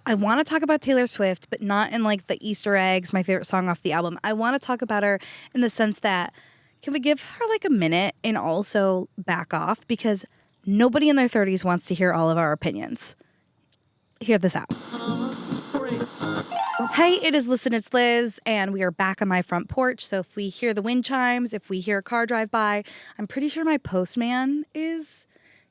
I want to talk about Taylor Swift, but not in like the Easter eggs, my favorite song off the album. I want to talk about her in the sense that can we give her like a minute and also back off because nobody in their 30s wants to hear all of our opinions. Hear this out. Hey, it is Listen, it's Liz, and we are back on my front porch. So if we hear the wind chimes, if we hear a car drive by, I'm pretty sure my postman is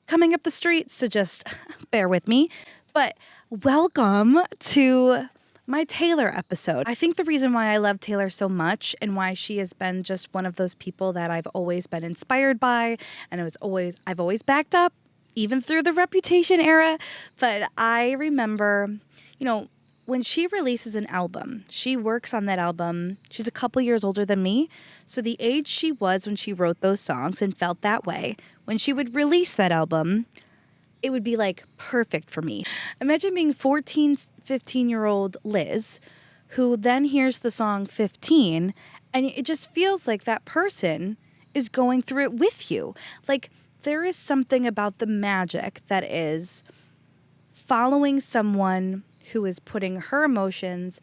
coming up the street, so just bear with me. But welcome to my Taylor episode. I think the reason why I love Taylor so much and why she has been just one of those people that I've always been inspired by and I've always backed up, even through the Reputation era. But I remember, when she releases an album, she works on that album. She's a couple years older than me. So the age she was when she wrote those songs and felt that way, when she would release that album, it would be like perfect for me. Imagine being 14, 15-year-old Liz, who then hears the song 15, and it just feels like that person is going through it with you. Like there is something about the magic that is following someone who is putting her emotions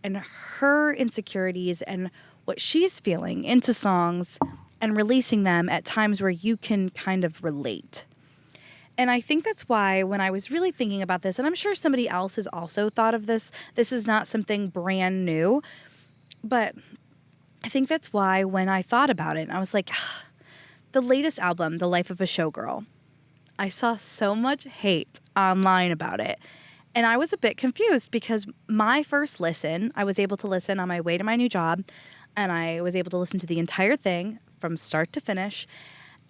and her insecurities and what she's feeling into songs and releasing them at times where you can kind of relate. And I think that's why when I was really thinking about this, and I'm sure somebody else has also thought of this, this is not something brand new, but I think that's why when I thought about it, I was like, the latest album, The Life of a Showgirl, I saw so much hate online about it. And I was a bit confused because my first listen, I was able to listen on my way to my new job, and I was able to listen to the entire thing from start to finish.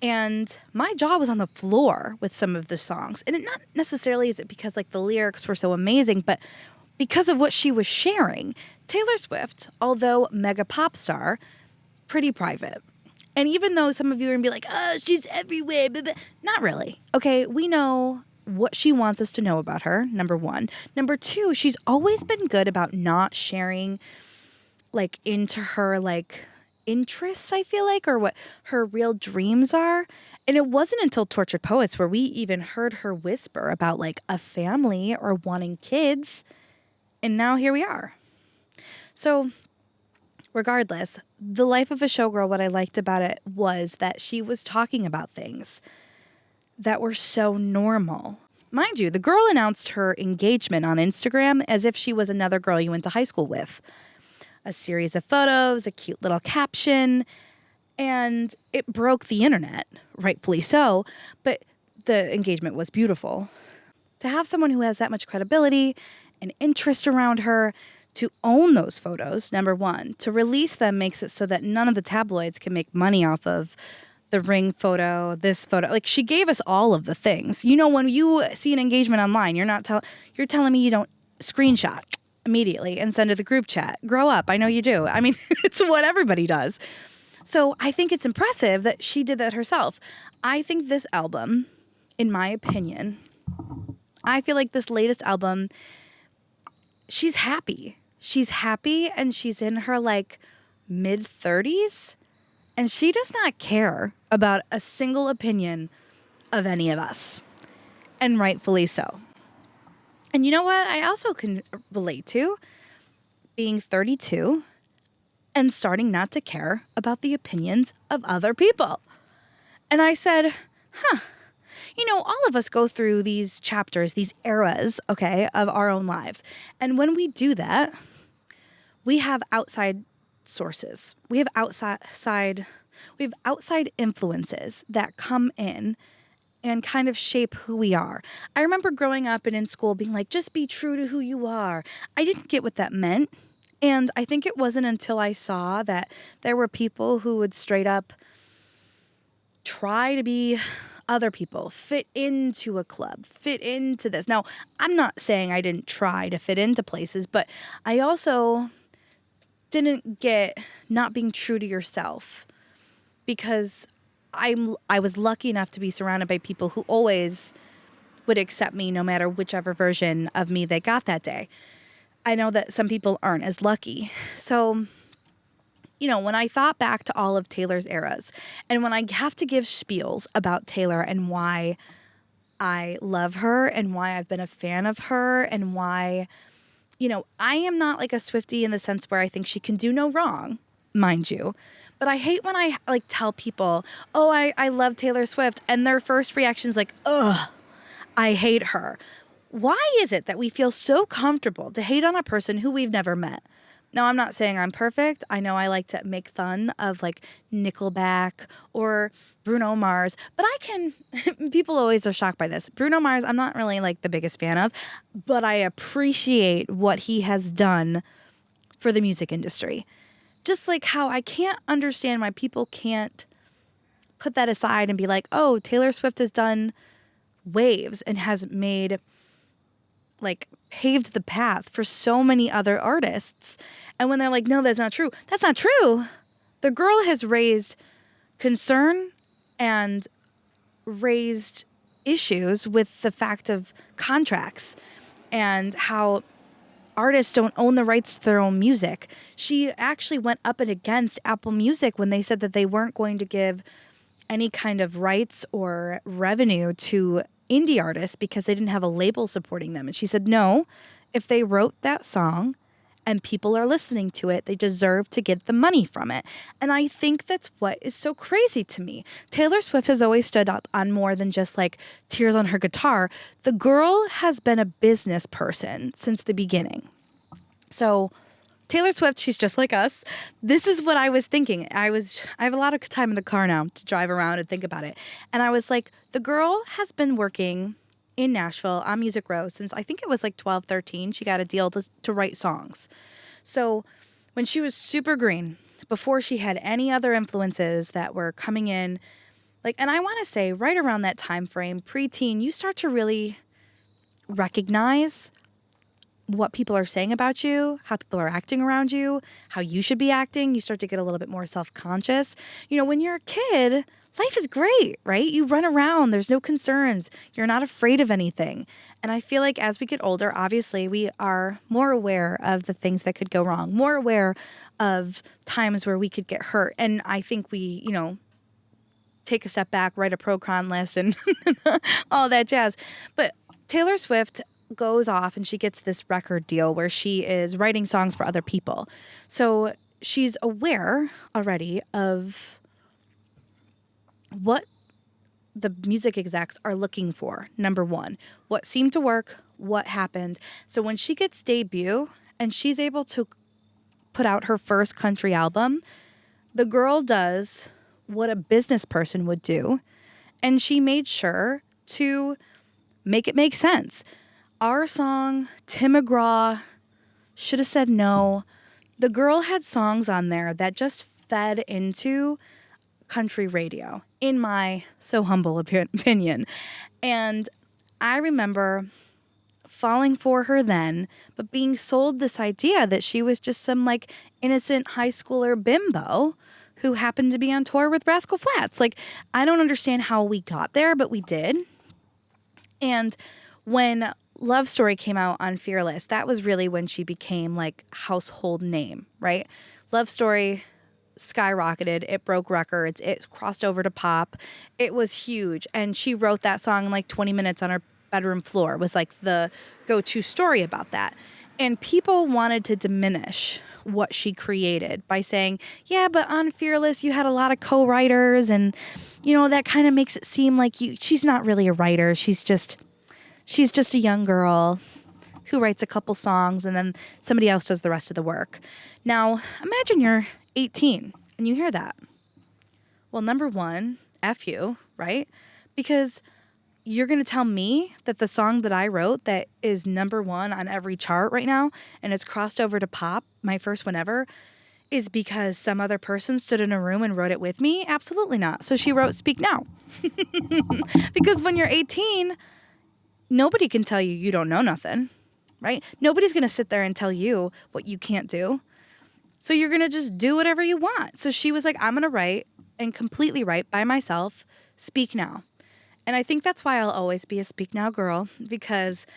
And my jaw was on the floor with some of the songs. And it not necessarily is it because like the lyrics were so amazing, but because of what she was sharing. Taylor Swift, although mega pop star, pretty private. And even though some of you are going to be like, oh, she's everywhere, blah, blah. Not really. Okay, we know what she wants us to know about her, number one. Number two, she's always been good about not sharing like into her like interests, I feel like, or what her real dreams are. And it wasn't until Tortured Poets where we even heard her whisper about like a family or wanting kids. And now here we are. So regardless, The Life of a Showgirl, what I liked about it was that she was talking about things that were so normal. Mind you, the girl announced her engagement on Instagram as if she was another girl you went to high school with. A series of photos, a cute little caption, and it broke the internet, rightfully so, but the engagement was beautiful. To have someone who has that much credibility and interest around her to own those photos, number one, to release them makes it so that none of the tabloids can make money off of the ring photo, this photo. Like she gave us all of the things. When you see an engagement online, you're telling me you don't screenshot immediately and send to the group chat. Grow up. I know you do. I mean, it's what everybody does. So I think it's impressive that she did that herself. I think this album, in my opinion, I feel like this latest album, she's happy. She's happy and she's in her like mid 30s. And she does not care about a single opinion of any of us. And rightfully so. And you know what I also can relate to? Being 32 and starting not to care about the opinions of other people. And I said, all of us go through these chapters, these eras, okay, of our own lives. And when we do that, we have outside sources. We have outside influences that come in and kind of shape who we are. I remember growing up and in school being like, just be true to who you are. I didn't get what that meant. And I think it wasn't until I saw that there were people who would straight up try to be other people, fit into a club, fit into this. Now, I'm not saying I didn't try to fit into places, but I also didn't get not being true to yourself because I was lucky enough to be surrounded by people who always would accept me no matter whichever version of me they got that day. I know that some people aren't as lucky. So, when I thought back to all of Taylor's eras and when I have to give spiels about Taylor and why I love her and why I've been a fan of her and why, I am not like a Swiftie in the sense where I think she can do no wrong, mind you. But I hate when I like tell people, oh, I love Taylor Swift. And their first reaction is like, ugh, I hate her. Why is it that we feel so comfortable to hate on a person who we've never met? Now, I'm not saying I'm perfect. I know I like to make fun of like Nickelback or Bruno Mars, but people always are shocked by this. Bruno Mars, I'm not really like the biggest fan of, but I appreciate what he has done for the music industry. Just like how I can't understand why people can't put that aside and be like, oh, Taylor Swift has done waves and has paved the path for so many other artists. And when they're like, no, that's not true. That's not true. The girl has raised concern and raised issues with the fact of contracts and how artists don't own the rights to their own music. She actually went up and against Apple Music when they said that they weren't going to give any kind of rights or revenue to indie artists because they didn't have a label supporting them. And she said, no, if they wrote that song and people are listening to it, they deserve to get the money from it. And I think that's what is so crazy to me. Taylor Swift has always stood up on more than just like tears on her guitar. The girl has been a business person since the beginning. So Taylor Swift, she's just like us. This is what I was thinking. I have a lot of time in the car now to drive around and think about it. And I was like, the girl has been working in Nashville on Music Row since I think it was like 12, 13. She got a deal to write songs. So when she was super green, before she had any other influences that were coming in, and I want to say right around that time frame, preteen, you start to really recognize what people are saying about you, how people are acting around you, how you should be acting. You start to get a little bit more self-conscious. When you're a kid, life is great, right? You run around. There's no concerns. You're not afraid of anything. And I feel like as we get older, obviously, we are more aware of the things that could go wrong, more aware of times where we could get hurt. And I think we, take a step back, write a pro-con list and all that jazz. But Taylor Swift goes off and she gets this record deal where she is writing songs for other people. So she's aware already of what the music execs are looking for. Number one, what seemed to work, what happened. So when she gets debut and she's able to put out her first country album, the girl does what a business person would do. And she made sure to make it make sense. Our song, Tim McGraw, Should Have Said No. The girl had songs on there that just fed into country radio, in my so humble opinion. And I remember falling for her then, but being sold this idea that she was just some innocent high schooler bimbo who happened to be on tour with Rascal Flatts. I don't understand how we got there, but we did. And when Love Story came out on Fearless, that was really when she became household name, right? Love Story skyrocketed. It broke records. It crossed over to pop. It was huge. And she wrote that song in 20 minutes on her bedroom floor. It was the go-to story about that. And people wanted to diminish what she created by saying, yeah, but on Fearless, you had a lot of co-writers and, that kind of makes it seem like she's not really a writer. She's just a young girl who writes a couple songs and then somebody else does the rest of the work. Now, imagine you're 18 and you hear that. Well, number one, F you, right? Because you're going to tell me that the song that I wrote that is number one on every chart right now and it's crossed over to pop, my first one ever, is because some other person stood in a room and wrote it with me? Absolutely not. So she wrote Speak Now. Because when you're 18, nobody can tell you don't know nothing, right? Nobody's going to sit there and tell you what you can't do. So you're going to just do whatever you want. So she was like, I'm going to write and completely write by myself, Speak Now. And I think that's why I'll always be a Speak Now girl, because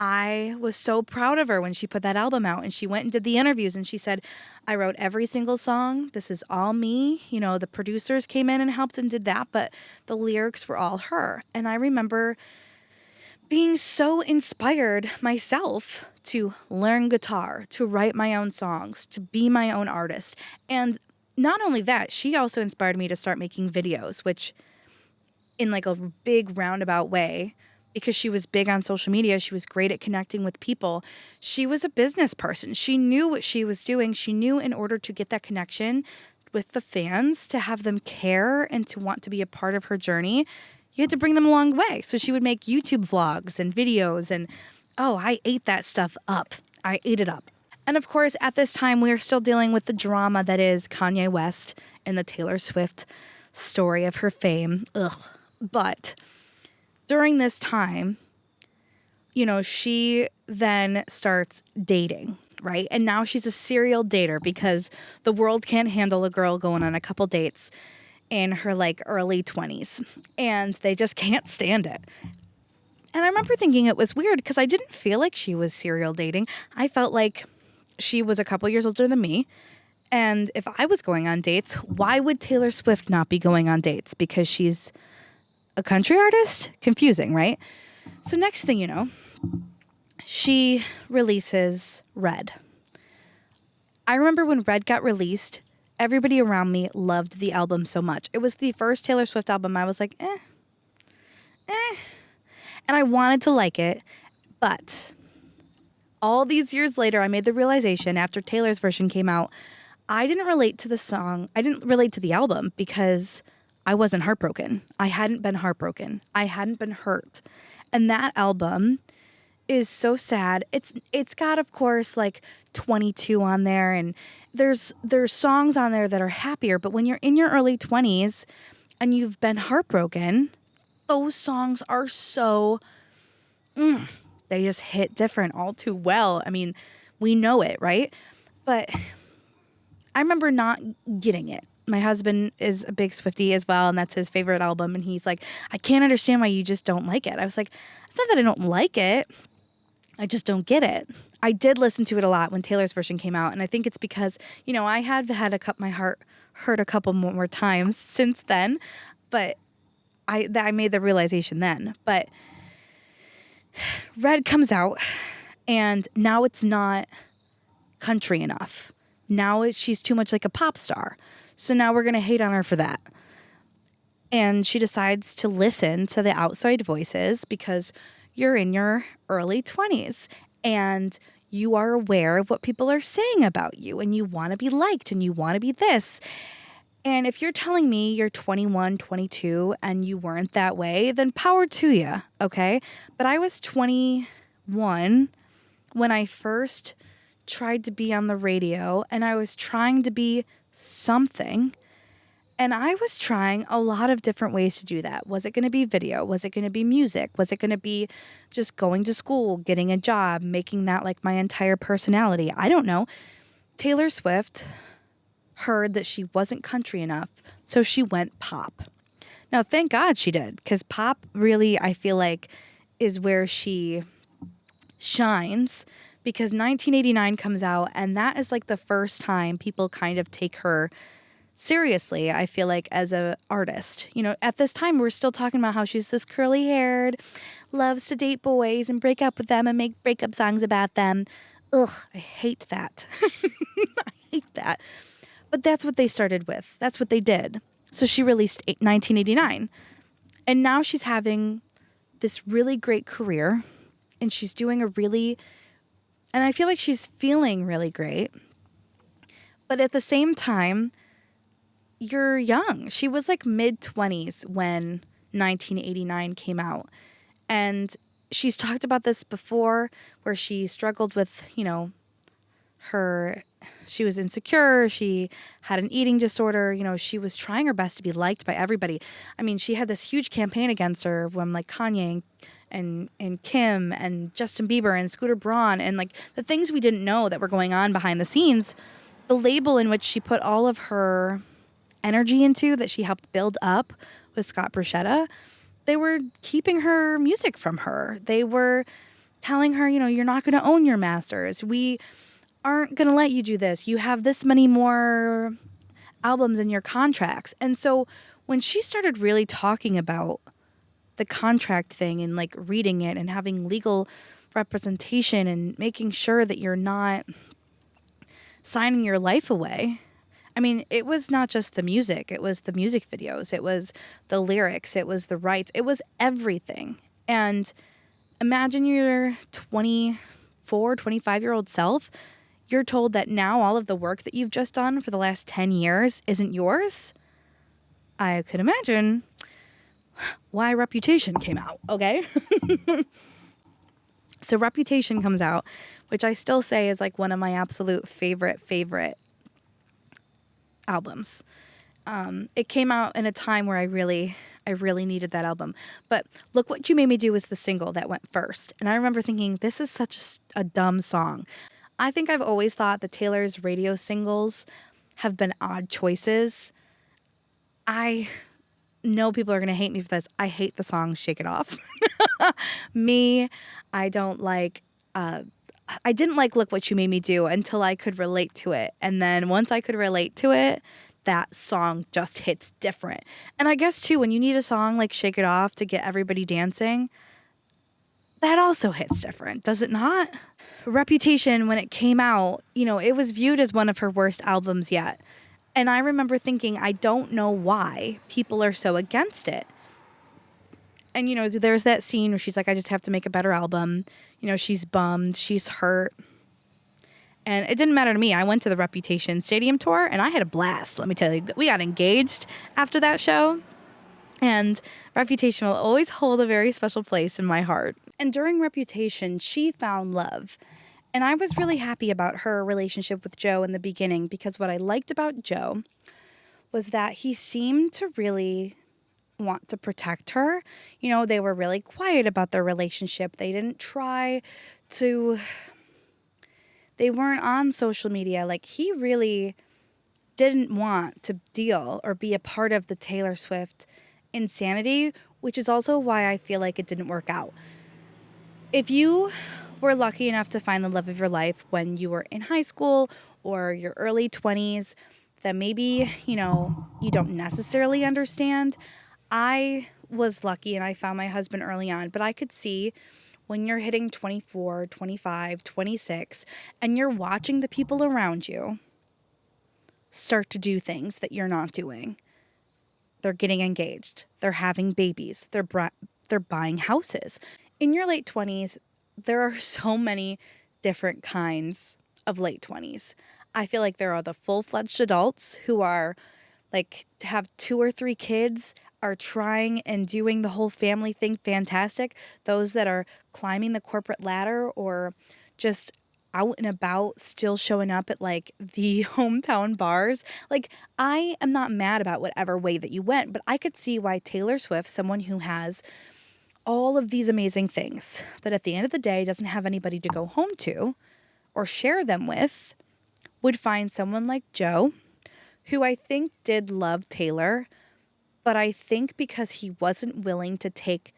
I was so proud of her when she put that album out and she went and did the interviews and she said, I wrote every single song. This is all me. The producers came in and helped and did that, but the lyrics were all her. And I remember being so inspired myself to learn guitar, to write my own songs, to be my own artist. And not only that, she also inspired me to start making videos, which in like a big roundabout way, because she was big on social media, she was great at connecting with people. She was a business person. She knew what she was doing. She knew in order to get that connection with the fans, to have them care and to want to be a part of her journey, you had to bring them along the way. So she would make YouTube vlogs and videos, and oh, I ate that stuff up. I ate it up. And of course, at this time, we are still dealing with the drama that is Kanye West and the Taylor Swift story of her fame. Ugh. But during this time, she then starts dating, right? And now she's a serial dater because the world can't handle a girl going on a couple dates in her like early 20s, and they just can't stand it. And I remember thinking it was weird because I didn't feel like she was serial dating. I felt like she was a couple years older than me. And if I was going on dates, why would Taylor Swift not be going on dates? Because she's a country artist? Confusing, right? So next thing you know, she releases Red. I remember when Red got released, everybody around me loved the album so much. It was the first Taylor Swift album I was like, eh. And I wanted to like it, but all these years later, I made the realization after Taylor's version came out, I didn't relate to the song. I didn't relate to the album because I wasn't heartbroken. I hadn't been heartbroken. I hadn't been hurt. And that album is so sad. It's got, of course, like 22 on there, and there's songs on there that are happier, but when you're in your early 20s and you've been heartbroken, those songs are so they just hit different all too well. I mean, we know it, right? But I remember not getting it. My husband is a big Swiftie as well, and that's his favorite album, and he's like, I can't understand why you just don't like it. I was like, it's not that I don't like it, I just don't get it. I did listen to it a lot when Taylor's version came out, and I think it's because, I had my heart hurt a couple more times since then, but I made the realization then. But Red comes out, and now it's not country enough. Now she's too much like a pop star. So now we're going to hate on her for that. And she decides to listen to the outside voices because you're in your early 20s and you are aware of what people are saying about you and you want to be liked and you want to be this. And if you're telling me you're 21, 22 and you weren't that way, then power to you, okay? But I was 21 when I first tried to be on the radio, and I was trying to be something. And I was trying a lot of different ways to do that. Was it going to be video? Was it going to be music? Was it going to be just going to school, getting a job, making that like my entire personality? I don't know. Taylor Swift heard that she wasn't country enough, so she went pop. Now, thank God she did, because pop really, I feel like, is where she shines, because 1989 comes out, and that is like the first time people kind of take her seriously, I feel like, as a artist. At this time, we're still talking about how she's this curly-haired, loves to date boys and break up with them and make breakup songs about them. Ugh, I hate that. I hate that. But that's what they started with. That's what they did. So she released 1989. And now she's having this really great career. And she's doing and I feel like she's feeling really great. But at the same time, you're young. She was like mid-20s when 1989 came out. And she's talked about this before, where she struggled with, she was insecure. She had an eating disorder. She was trying her best to be liked by everybody. I mean, she had this huge campaign against her when like Kanye and Kim and Justin Bieber and Scooter Braun and like the things we didn't know that were going on behind the scenes. The label in which she put all of her energy into, that she helped build up with Scott Bruschetta, they were keeping her music from her. They were telling her, you're not going to own your masters. We aren't going to let you do this. You have this many more albums in your contracts. And so when she started really talking about the contract thing and like reading it and having legal representation and making sure that you're not signing your life away. I mean, it was not just the music, it was the music videos, it was the lyrics, it was the rights, it was everything. And imagine your 24, 25-year-old self. You're told that now all of the work that you've just done for the last 10 years isn't yours. I could imagine why Reputation came out, okay? So Reputation comes out, which I still say is like one of my absolute favorite albums. It came out in a time where I really needed that album. But Look What You Made Me Do was the single that went first. And I remember thinking, this is such a dumb song. I think I've always thought that Taylor's radio singles have been odd choices. I know people are going to hate me for this. I hate the song Shake It Off. I don't like, I didn't like Look What You Made Me Do until I could relate to it. And then once I could relate to it, that song just hits different. And I guess too, when you need a song like Shake It Off to get everybody dancing, that also hits different, does it not? Reputation, when it came out, it was viewed as one of her worst albums yet. And I remember thinking, I don't know why people are so against it. And, there's that scene where she's like, I just have to make a better album. She's bummed, she's hurt. And it didn't matter to me. I went to the Reputation Stadium tour and I had a blast. Let me tell you, we got engaged after that show. And Reputation will always hold a very special place in my heart. And during Reputation, she found love. And I was really happy about her relationship with Joe in the beginning, because what I liked about Joe was that he seemed to really want to protect her. They were really quiet about their relationship. They didn't try to... They weren't on social media. Like, he really didn't want to deal or be a part of the Taylor Swift insanity, which is also why I feel like it didn't work out. If you were lucky enough to find the love of your life when you were in high school or your early 20s, then maybe, you don't necessarily understand. I was lucky and I found my husband early on, but I could see when you're hitting 24, 25, 26, and you're watching the people around you start to do things that you're not doing. They're getting engaged. They're having babies. They're buying houses. In your late 20s, there are so many different kinds of late 20s. I feel like there are the full-fledged adults who are like have 2 or 3 kids, are trying and doing the whole family thing fantastic. Those that are climbing the corporate ladder or just out and about, still showing up at like the hometown bars. Like, I am not mad about whatever way that you went, but I could see why Taylor Swift, someone who has all of these amazing things, but at the end of the day doesn't have anybody to go home to or share them with, would find someone like Joe, who I think did love Taylor, but I think because he wasn't willing to take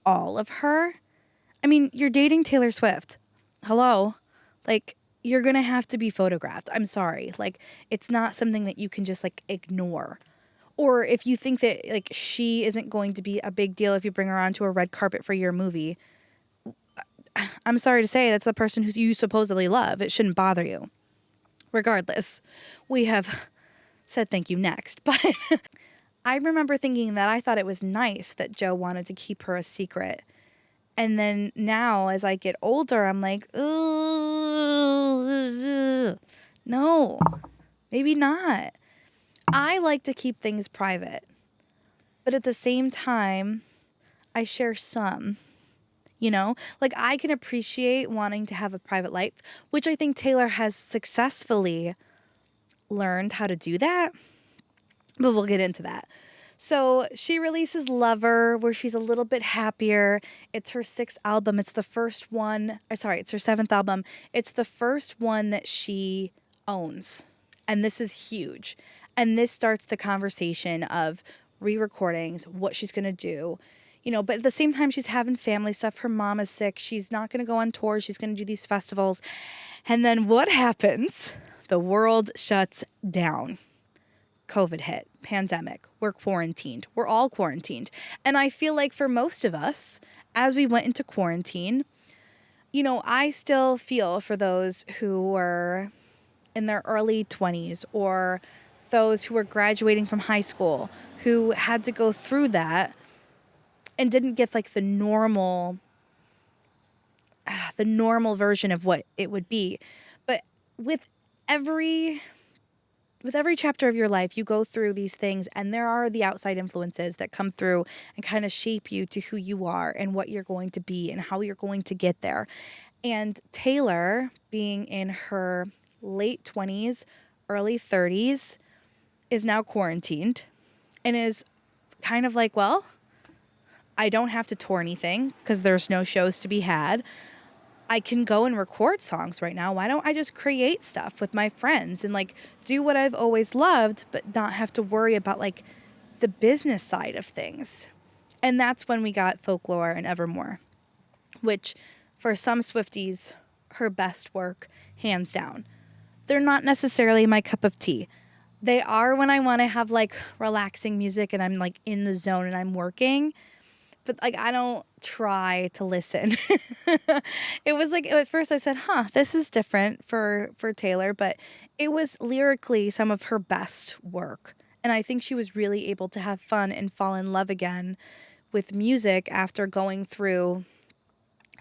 all of her. I mean, you're dating Taylor Swift. Hello? Like, you're going to have to be photographed. I'm sorry. Like, it's not something that you can just, like, ignore. Or if you think that, like, she isn't going to be a big deal if you bring her onto a red carpet for your movie, I'm sorry to say, that's the person who you supposedly love. It shouldn't bother you. Regardless, we have said thank you next. But I remember thinking that I thought it was nice that Joe wanted to keep her a secret. And then now, as I get older, I'm like, ooh, no, maybe not. I like to keep things private. But at the same time, I share some. Like, I can appreciate wanting to have a private life, which I think Taylor has successfully learned how to do that. But we'll get into that. So she releases Lover, where she's a little bit happier. It's her 6th album. It's the first one. It's her 7th album. It's the first one that she owns. And this is huge. And this starts the conversation of re-recordings, what she's going to do. But at the same time, she's having family stuff. Her mom is sick. She's not going to go on tour. She's going to do these festivals. And then what happens? The world shuts down. COVID hit, pandemic, we're quarantined. We're all quarantined. And I feel like for most of us, as we went into quarantine, I still feel for those who were in their early 20s or those who were graduating from high school who had to go through that and didn't get like the normal version of what it would be. But with every chapter of your life, you go through these things, and there are the outside influences that come through and kind of shape you to who you are and what you're going to be and how you're going to get there. And Taylor, being in her late 20s, early 30s, is now quarantined and is kind of like, well, I don't have to tour anything because there's no shows to be had. I can go and record songs right now. Why don't I just create stuff with my friends and like do what I've always loved, but not have to worry about like the business side of things? And that's when we got Folklore and Evermore, which for some Swifties, her best work, hands down. They're not necessarily my cup of tea. They are when I want to have like relaxing music and I'm like in the zone and I'm working. But like, I don't try to listen. It was like, at first I said, this is different for Taylor, but it was lyrically some of her best work. And I think she was really able to have fun and fall in love again with music after going through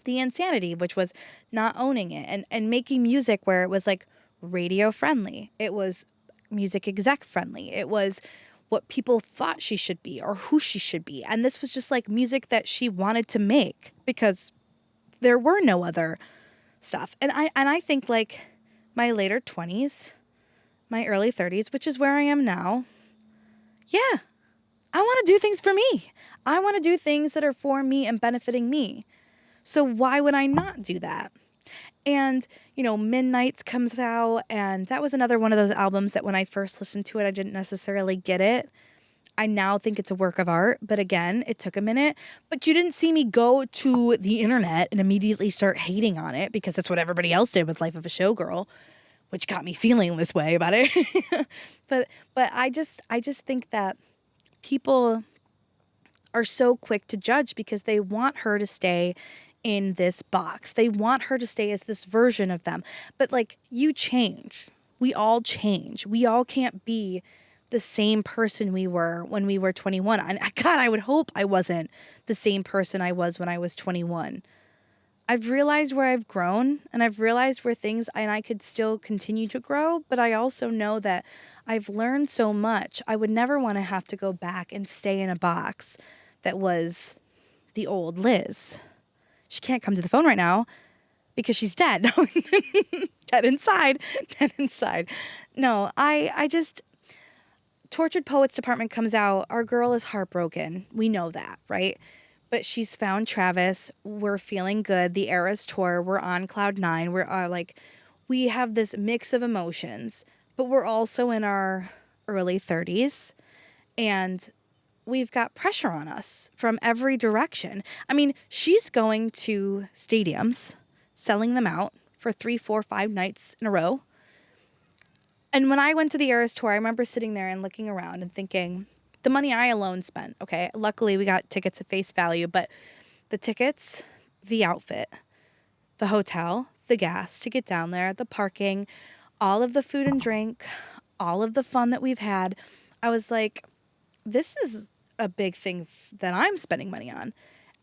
the insanity, which was not owning it and making music where it was like radio friendly. It was music exec friendly. It was what people thought she should be or who she should be. And this was just like music that she wanted to make because there were no other stuff. And I think like my later 20s, my early 30s, which is where I am now. Yeah, I want to do things for me. I want to do things that are for me and benefiting me. So why would I not do that? And, Midnights comes out, and that was another one of those albums that when I first listened to it, I didn't necessarily get it. I now think it's a work of art, but again, it took a minute. But you didn't see me go to the internet and immediately start hating on it because that's what everybody else did with Life of a Showgirl, which got me feeling this way about it. But I just think that people are so quick to judge because they want her to stay in this box. They want her to stay as this version of them. But like, you change. We all change. We all can't be the same person we were when we were 21. And God, I would hope I wasn't the same person I was when I was 21. I've realized where I've grown and I've realized where things, and I could still continue to grow, but I also know that I've learned so much. I would never want to have to go back and stay in a box that was the old Liz. She can't come to the phone right now because she's dead. Dead inside. Dead inside. No, I just... Tortured Poets Department comes out. Our girl is heartbroken. We know that, right? But she's found Travis. We're feeling good. The Eras tour. We're on cloud nine. We're we have this mix of emotions, but we're also in our early 30s. And we've got pressure on us from every direction. I mean, she's going to stadiums, selling them out for 3, 4, 5 nights in a row. And when I went to the Eras tour, I remember sitting there and looking around and thinking, the money I alone spent, okay, luckily we got tickets at face value, but the tickets, the outfit, the hotel, the gas to get down there, the parking, all of the food and drink, all of the fun that we've had, I was like, this is a big thing that I'm spending money on.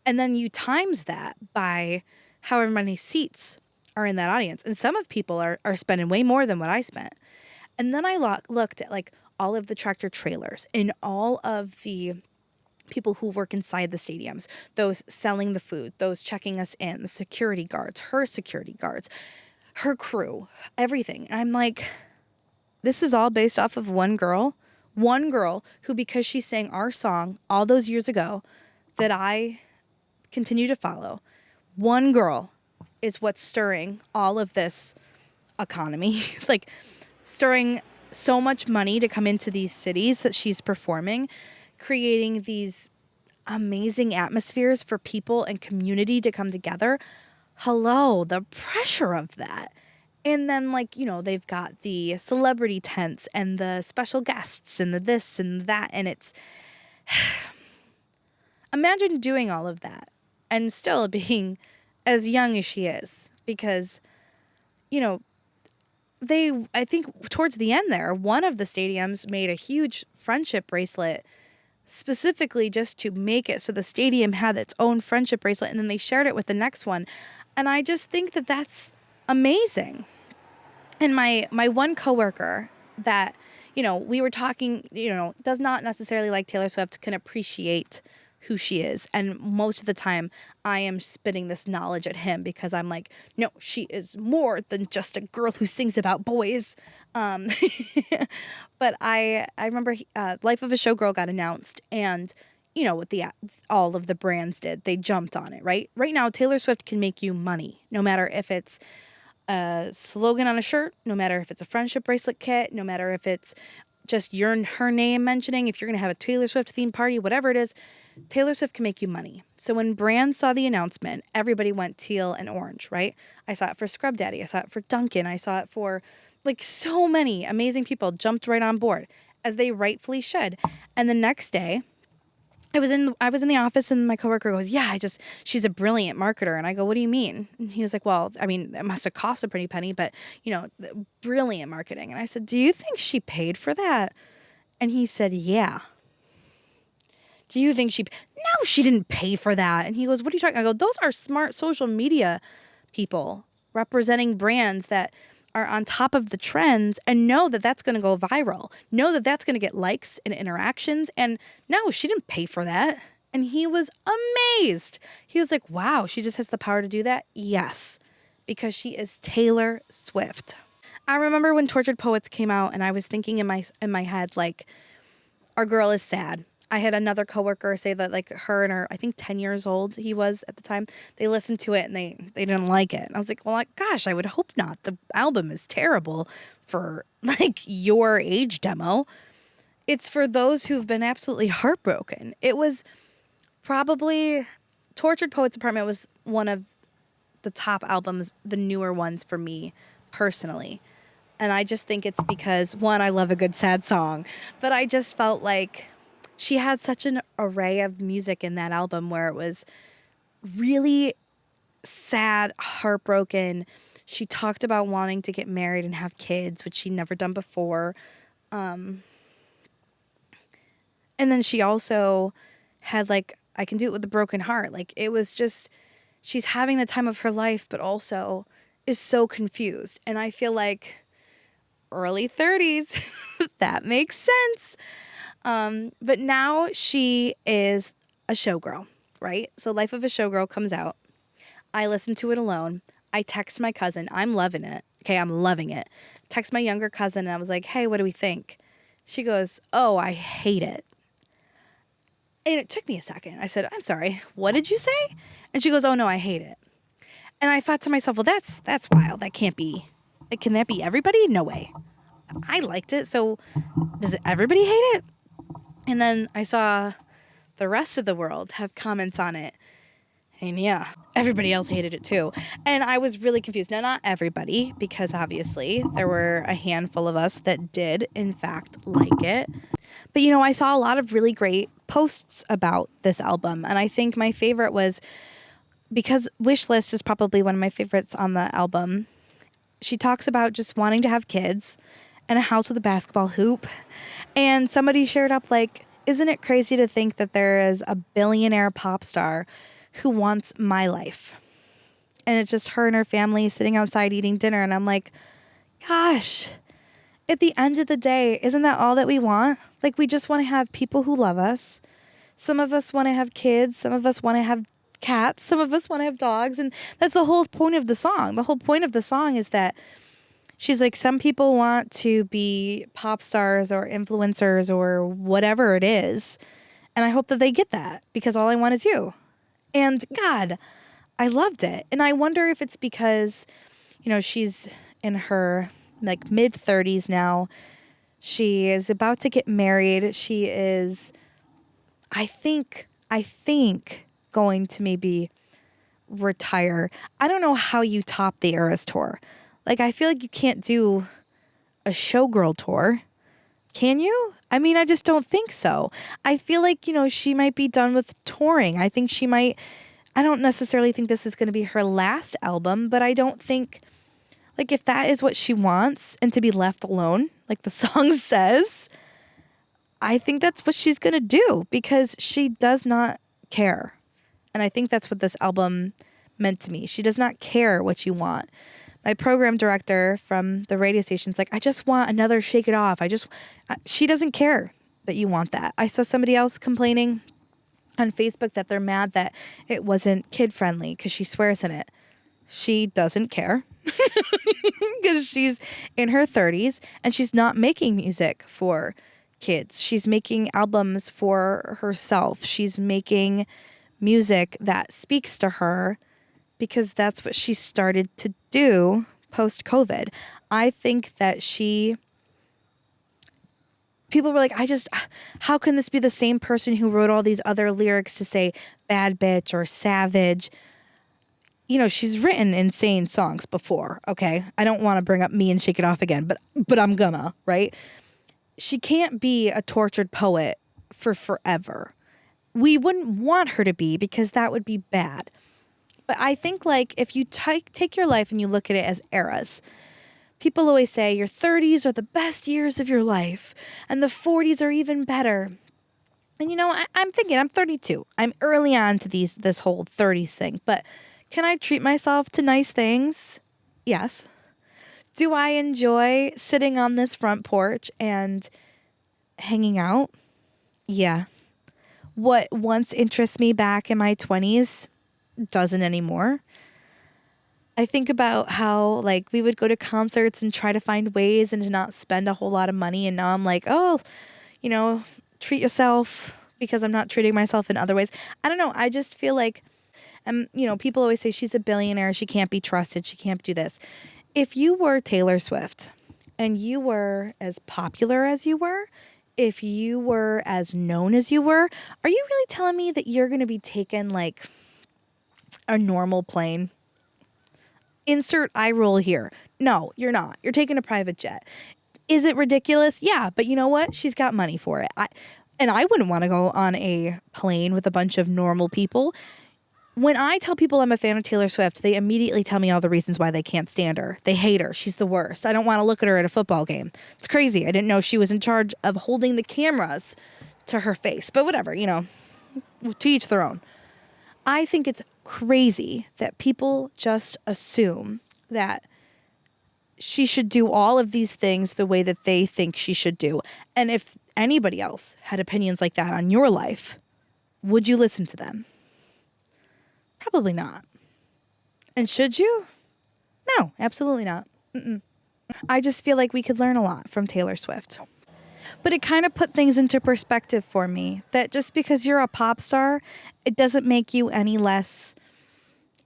And then you times that by however many seats are in that audience. And some of people are spending way more than what I spent. And then I looked at like all of the tractor trailers and all of the people who work inside the stadiums, those selling the food, those checking us in, the security guards, her crew, everything. And I'm like, this is all based off of one girl who, because she sang our song all those years ago that I continue to follow, one girl is what's stirring all of this economy, like stirring so much money to come into these cities that she's performing, creating these amazing atmospheres for people and community to come together. Hello, the pressure of that. And then, like, they've got the celebrity tents and the special guests and the this and that. And it's, imagine doing all of that and still being as young as she is. Because, I think towards the end there, one of the stadiums made a huge friendship bracelet specifically just to make it so the stadium had its own friendship bracelet, and then they shared it with the next one. And I just think that that's amazing. And my one coworker that, we were talking, does not necessarily like Taylor Swift, can appreciate who she is. And most of the time I am spitting this knowledge at him because I'm like, no, she is more than just a girl who sings about boys. Um, but I remember Life of a Showgirl got announced, and what all of the brands did, they jumped on it, right? Right now, Taylor Swift can make you money, no matter if it's a slogan on a shirt, no matter if it's a friendship bracelet kit, no matter if it's just her name mentioning, if you're going to have a Taylor Swift themed party, whatever it is, Taylor Swift can make you money. So when brands saw the announcement, everybody went teal and orange, right? I saw it for Scrub Daddy. I saw it for Dunkin'. I saw it for like so many amazing people jumped right on board, as they rightfully should. And the next day, I was in the office, and my coworker goes, yeah, she's a brilliant marketer. And I go, what do you mean? And he was like, well, I mean, it must have cost a pretty penny, but brilliant marketing. And I said, do you think she paid for that? And he said, yeah. Do you think no, she didn't pay for that. And he goes, what are you talking? I go, those are smart social media people representing brands that are on top of the trends and know that that's going to go viral, know that that's going to get likes and interactions. And no, she didn't pay for that. And he was amazed. He was like, wow, she just has the power to do that? Yes, because she is Taylor Swift. I remember when Tortured Poets came out, and I was thinking in my head, like, our girl is sad. I had another coworker say that, like, her and her, I think 10 years old he was at the time, they listened to it and they didn't like it. And I was like, well, like, gosh, I would hope not. The album is terrible for, like, your age demo. It's for those who've been absolutely heartbroken. It was probably, Tortured Poets Apartment was one of the top albums, the newer ones for me personally. And I just think it's because, one, I love a good sad song, but I just felt like she had such an array of music in that album where it was really sad, heartbroken. She talked about wanting to get married and have kids, which she'd never done before. And then she also had, like, I Can Do It With a Broken Heart. Like, it was just, she's having the time of her life, but also is so confused. And I feel like early 30s, that makes sense. But now she is a showgirl, right? So Life of a Showgirl comes out. I listen to it alone. I text my cousin. I'm loving it. Okay, I'm loving it. Text my younger cousin, and I was like, hey, what do we think? She goes, oh, I hate it. And it took me a second. I said, I'm sorry, what did you say? And she goes, oh, no, I hate it. And I thought to myself, well, that's wild. That can't be. Can that be everybody? No way. I liked it. So does everybody hate it? And then I saw the rest of the world have comments on it. And yeah, everybody else hated it too. And I was really confused. Now, not everybody, because obviously there were a handful of us that did, in fact, like it. But, I saw a lot of really great posts about this album. And I think my favorite was, because Wishlist is probably one of my favorites on the album, she talks about just wanting to have kids and a house with a basketball hoop. And somebody shared up, like, isn't it crazy to think that there is a billionaire pop star who wants my life? And it's just her and her family sitting outside eating dinner. And I'm like, gosh, at the end of the day, isn't that all that we want? Like, we just want to have people who love us. Some of us want to have kids. Some of us want to have cats. Some of us want to have dogs. And that's the whole point of the song. The whole point of the song is that she's like, some people want to be pop stars or influencers or whatever it is. And I hope that they get that, because all I want is you. And God, I loved it. And I wonder if it's because, she's in her like mid 30s now. She is about to get married. She is, I think going to maybe retire. I don't know how you top the Eras Tour. Like, I feel like you can't do a showgirl tour. Can you? I mean, I just don't think so. I feel like, she might be done with touring. I think I don't necessarily think this is going to be her last album, but I don't think, like, if that is what she wants and to be left alone, like the song says, I think that's what she's going to do because she does not care. And I think that's what this album meant to me. She does not care what you want. My program director from the radio station's like, I just want another Shake It Off. She doesn't care that you want that. I saw somebody else complaining on Facebook that they're mad that it wasn't kid friendly because she swears in it. She doesn't care because she's in her 30s and she's not making music for kids. She's making albums for herself. She's making music that speaks to her because that's what she started to do post-COVID. I think that people were like, how can this be the same person who wrote all these other lyrics to say bad bitch or savage? She's written insane songs before, okay? I don't want to bring up Me and Shake It Off again, but I'm gonna, right? She can't be a tortured poet for forever. We wouldn't want her to be because that would be bad. But I think, like, if you take your life and you look at it as eras, people always say your 30s are the best years of your life and the 40s are even better. And, I'm thinking I'm 32. I'm early on to this whole 30s thing. But can I treat myself to nice things? Yes. Do I enjoy sitting on this front porch and hanging out? Yeah. What once interests me back in my 20s doesn't anymore. I think about how, like, we would go to concerts and try to find ways and to not spend a whole lot of money. And now I'm like, oh, treat yourself because I'm not treating myself in other ways. I don't know. I just feel like, people always say she's a billionaire. She can't be trusted. She can't do this. If you were Taylor Swift and you were as popular as you were, if you were as known as you were, are you really telling me that you're going to be taken like a normal plane? Insert eye roll here. No, you're not. You're taking a private jet. Is it ridiculous? Yeah, but you know what? She's got money for it. I wouldn't want to go on a plane with a bunch of normal people. When I tell people I'm a fan of Taylor Swift, they immediately tell me all the reasons why they can't stand her. They hate her. She's the worst. I don't want to look at her at a football game. It's crazy. I didn't know she was in charge of holding the cameras to her face. But whatever, to each their own. I think it's crazy that people just assume that she should do all of these things the way that they think she should do. And if anybody else had opinions like that on your life, would you listen to them? Probably not. And should you? No, absolutely not. I just feel like we could learn a lot from Taylor Swift. But it kind of put things into perspective for me that just because you're a pop star, it doesn't make you any less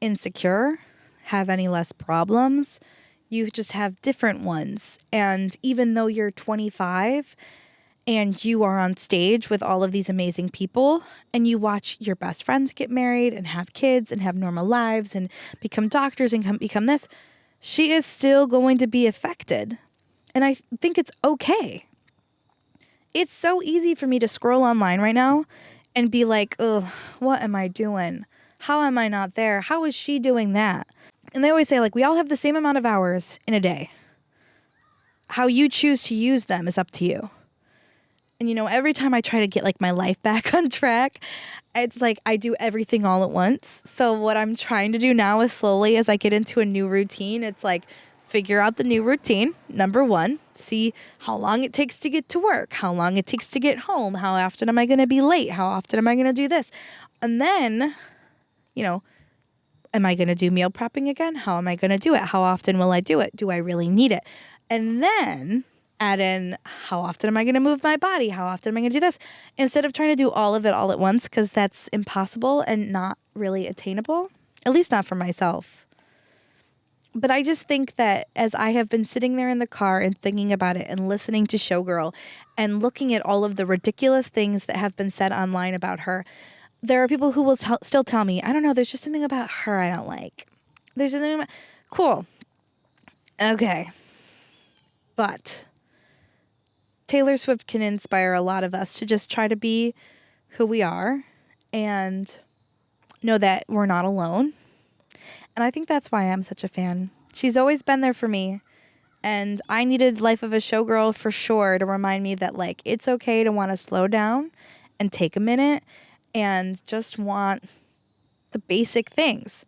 insecure, have any less problems. You just have different ones. And even though you're 25 and you are on stage with all of these amazing people and you watch your best friends get married and have kids and have normal lives and become doctors and become this, she is still going to be affected. And I think it's okay. It's so easy for me to scroll online right now and be like, ugh, what am I doing? How am I not there? How is she doing that? And they always say, like, we all have the same amount of hours in a day. How you choose to use them is up to you. And, every time I try to get, like, my life back on track, it's like I do everything all at once. So what I'm trying to do now is slowly, as I get into a new routine, it's like, figure out the new routine, number one. See how long it takes to get to work, how long it takes to get home, how often am I going to be late, how often am I going to do this? And then, am I going to do meal prepping again? How am I going to do it? How often will I do it? Do I really need it? And then add in, how often am I going to move my body? How often am I going to do this? Instead of trying to do all of it all at once, because that's impossible and not really attainable, at least not for myself. But I just think that as I have been sitting there in the car and thinking about it and listening to Showgirl and looking at all of the ridiculous things that have been said online about her, there are people who will still tell me, I don't know, there's just something about her I don't like. There's something about... Cool. Okay. But Taylor Swift can inspire a lot of us to just try to be who we are and know that we're not alone. And I think that's why I'm such a fan. She's always been there for me. And I needed Life of a Showgirl for sure to remind me that, like, it's okay to want to slow down and take a minute and just want the basic things.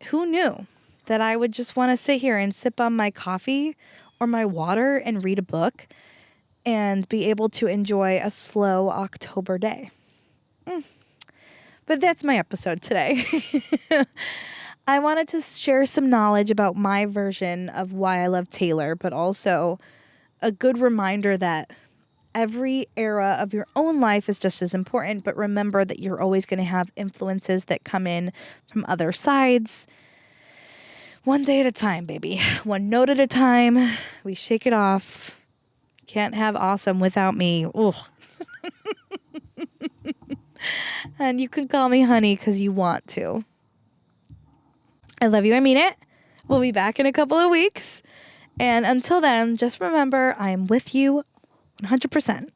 Who knew that I would just want to sit here and sip on my coffee or my water and read a book and be able to enjoy a slow October day? But that's my episode today. I wanted to share some knowledge about my version of why I love Taylor, but also a good reminder that every era of your own life is just as important. But remember that you're always going to have influences that come in from other sides. One day at a time, baby. One note at a time. We shake it off. Can't have awesome without me. Ugh. And you can call me honey because you want to. I love you. I mean it. We'll be back in a couple of weeks. And until then, just remember, I am with you 100%.